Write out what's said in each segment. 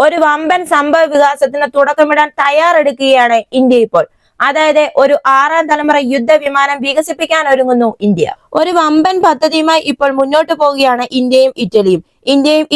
ഒരു വമ്പൻ സംഭവ വികാസത്തിന് തുടക്കമിടാൻ തയ്യാറെടുക്കുകയാണ് ഇന്ത്യ ഇപ്പോൾ. അതായത് ഒരു 6ാം തലമുറ യുദ്ധവിമാനം വികസിപ്പിക്കാൻ ഒരുങ്ങുന്നു ഇന്ത്യ. ഒരു വമ്പൻ പദ്ധതിയുമായി ഇപ്പോൾ മുന്നോട്ട് പോവുകയാണ് ഇന്ത്യയും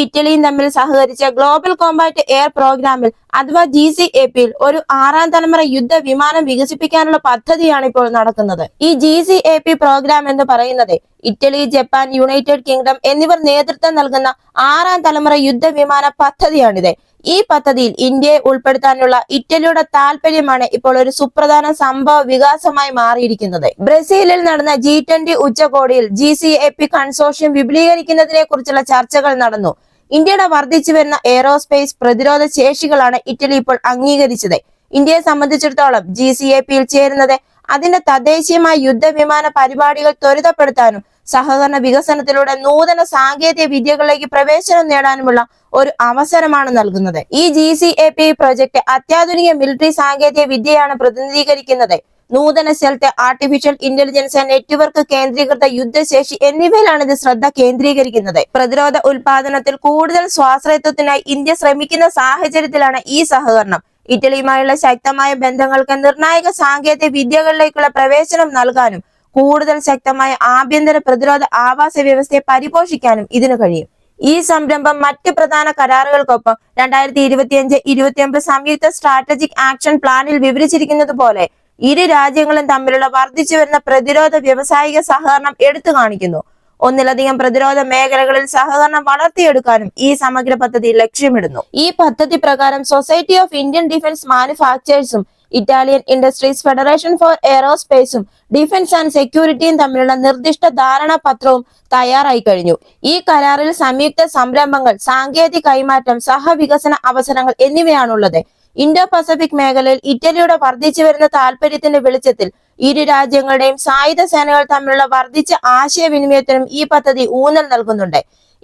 ഇറ്റലിയും തമ്മിൽ സഹകരിച്ച ഗ്ലോബൽ കോമ്പാറ്റ് എയർ പ്രോഗ്രാമിൽ അഥവാ GCAP-യിൽ ഒരു 6ാം തലമുറ യുദ്ധവിമാനം വികസിപ്പിക്കാനുള്ള പദ്ധതിയാണ് ഇപ്പോൾ നടക്കുന്നത്. ഈ GCAP പ്രോഗ്രാം എന്ന് പറയുന്നത് ഇറ്റലി, ജപ്പാൻ, യുണൈറ്റഡ് കിങ്ഡം എന്നിവർ നേതൃത്വം നൽകുന്ന 6ാം തലമുറ യുദ്ധവിമാന പദ്ധതിയാണിത്. ഈ പദ്ധതിയിൽ ഇന്ത്യയെ ഉൾപ്പെടുത്താനുള്ള ഇറ്റലിയുടെ താല്പര്യമാണ് ഇപ്പോൾ ഒരു സുപ്രധാന സംഭവ വികാസമായി മാറിയിരിക്കുന്നത്. ബ്രസീലിൽ നടന്ന G20 ഉച്ചകോടിയിൽ GCAP കൺസോർഷ്യം വിപുലീകരിക്കുന്നതിനെ കുറിച്ചുള്ള ചർച്ചകൾ നടന്നു. ഇന്ത്യയുടെ വർദ്ധിച്ചു വരുന്ന എയ്റോസ്പേസ് പ്രതിരോധ ശേഷികളാണ് ഇറ്റലി ഇപ്പോൾ അംഗീകരിച്ചത്. ഇന്ത്യയെ സംബന്ധിച്ചിടത്തോളം GCAP-യിൽ ചേരുന്നത് അതിന്റെ തദ്ദേശീയമായ യുദ്ധവിമാന പരിപാടികൾ ത്വരിതപ്പെടുത്താനും സഹകരണ വികസനത്തിലൂടെ നൂതന സാങ്കേതിക വിദ്യകളിലേക്ക് പ്രവേശനം നേടാനുമുള്ള ഒരു അവസരമാണ് നൽകുന്നത്. ഈ GCAP പ്രൊജക്ട് അത്യാധുനിക മിലിറ്ററി സാങ്കേതിക വിദ്യയാണ് പ്രതിനിധീകരിക്കുന്നത്. നൂതന സ്ഥലത്തെ ആർട്ടിഫിഷ്യൽ ഇന്റലിജൻസ്, നെറ്റ്വർക്ക് കേന്ദ്രീകൃത യുദ്ധശേഷി എന്നിവയിലാണ് ഇത് ശ്രദ്ധ കേന്ദ്രീകരിക്കുന്നത്. പ്രതിരോധ ഉൽപാദനത്തിൽ കൂടുതൽ സ്വാശ്രയത്വത്തിനായി ഇന്ത്യ ശ്രമിക്കുന്ന സാഹചര്യത്തിലാണ് ഈ സഹകരണം. ഇറ്റലിയുമായുള്ള ശക്തമായ ബന്ധങ്ങൾക്ക് നിർണായക സാങ്കേതിക വിദ്യകളിലേക്കുള്ള പ്രവേശനം നൽകാനും കൂടുതൽ ശക്തമായ ആഭ്യന്തര പ്രതിരോധ ആവാസ വ്യവസ്ഥയെ പരിപോഷിക്കാനും ഇതിനു കഴിയും. ഈ സംരംഭം മറ്റ് പ്രധാന കരാറുകൾക്കൊപ്പം 2025-29 സംയുക്ത സ്ട്രാറ്റജിക് ആക്ഷൻ പ്ലാനിൽ വിവരിച്ചിരിക്കുന്നത് പോലെ ഇരു രാജ്യങ്ങളും തമ്മിലുള്ള വർദ്ധിച്ചു വരുന്ന പ്രതിരോധ വ്യാവസായിക സഹകരണം എടുത്തു കാണിക്കുന്നു. ഒന്നിലധികം പ്രതിരോധ മേഖലകളിൽ സഹകരണം വളർത്തിയെടുക്കാനും ഈ സമഗ്ര പദ്ധതി ലക്ഷ്യമിടുന്നു. ഈ പദ്ധതി പ്രകാരം സൊസൈറ്റി ഓഫ് ഇന്ത്യൻ ഡിഫൻസ് മാനുഫാക്ചേഴ്സും ഇറ്റാലിയൻ ഇൻഡസ്ട്രീസ് ഫെഡറേഷൻ ഫോർ എയറോസ്പേസും ഡിഫൻസ് ആൻഡ് സെക്യൂരിറ്റിയും തമ്മിലുള്ള നിർദ്ദിഷ്ട ധാരണാപത്രവും തയ്യാറായി കഴിഞ്ഞു. ഈ കരാറിൽ സംയുക്ത സംരംഭങ്ങൾ, സാങ്കേതിക കൈമാറ്റം, സഹവികസന അവസരങ്ങൾ എന്നിവയാണുള്ളത്. ഇൻഡോ പസഫിക് മേഖലയിൽ ഇറ്റലിയുടെ വർദ്ധിച്ചു വരുന്ന താല്പര്യത്തിന്റെ വെളിച്ചത്തിൽ ഇരു രാജ്യങ്ങളുടെയും സായുധ സേനകൾ തമ്മിലുള്ള വർദ്ധിച്ച ആശയവിനിമയത്തിനും ഈ പദ്ധതി ഊന്നൽ നൽകുന്നുണ്ട്.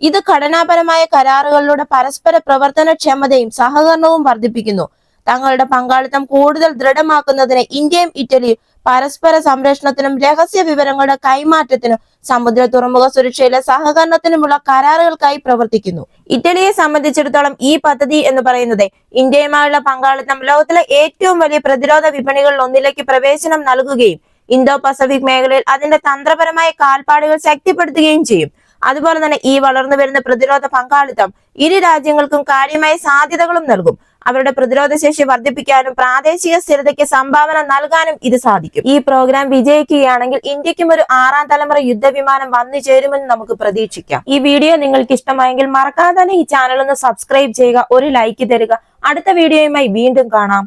ഇത് ഘടനാപരമായ കരാറുകളിലൂടെ പരസ്പര പ്രവർത്തനക്ഷമതയും സഹകരണവും വർദ്ധിപ്പിക്കുന്നു. തങ്ങളുടെ പങ്കാളിത്തം കൂടുതൽ ദൃഢമാക്കുന്നതിന് ഇന്ത്യയും ഇറ്റലിയും പരസ്പര സംരക്ഷണത്തിനും രഹസ്യ വിവരങ്ങളുടെ കൈമാറ്റത്തിനും സമുദ്ര തുറമുഖ സുരക്ഷയിലെ സഹകരണത്തിനുമുള്ള കരാറുകൾക്കായി പ്രവർത്തിക്കുന്നു. ഇറ്റലിയെ സംബന്ധിച്ചിടത്തോളം ഈ പദ്ധതി എന്ന് പറയുന്നത് ഇന്ത്യയുമായുള്ള പങ്കാളിത്തം ലോകത്തിലെ ഏറ്റവും വലിയ പ്രതിരോധ വിപണികളിൽ ഒന്നിലേക്ക് പ്രവേശനം നൽകുകയും ഇന്തോ പസഫിക് മേഖലയിൽ അതിന്റെ തന്ത്രപരമായ കാൽപ്പാടുകൾ ശക്തിപ്പെടുത്തുകയും ചെയ്യും. അതുപോലെ തന്നെ ഈ വളർന്നു വരുന്ന പ്രതിരോധ പങ്കാളിത്തം ഇരു രാജ്യങ്ങൾക്കും കാര്യമായ സാധ്യതകളും നൽകും. അവരുടെ പ്രതിരോധ ശേഷി വർദ്ധിപ്പിക്കാനും പ്രാദേശിക സ്ഥിരതയ്ക്ക് സംഭാവന നൽകാനും ഇത് സാധിക്കും. ഈ പ്രോഗ്രാം വിജയിക്കുകയാണെങ്കിൽ ഇന്ത്യക്കും ഒരു 6ാം തലമുറ യുദ്ധവിമാനം വന്നു ചേരുമെന്ന് നമുക്ക് പ്രതീക്ഷിക്കാം. ഈ വീഡിയോ നിങ്ങൾക്ക് ഇഷ്ടമായെങ്കിൽ മറക്കാതെ തന്നെ ഈ ചാനൽ ഒന്ന് സബ്സ്ക്രൈബ് ചെയ്യുക, ഒരു ലൈക്ക് തരിക. അടുത്ത വീഡിയോയുമായി വീണ്ടും കാണാം.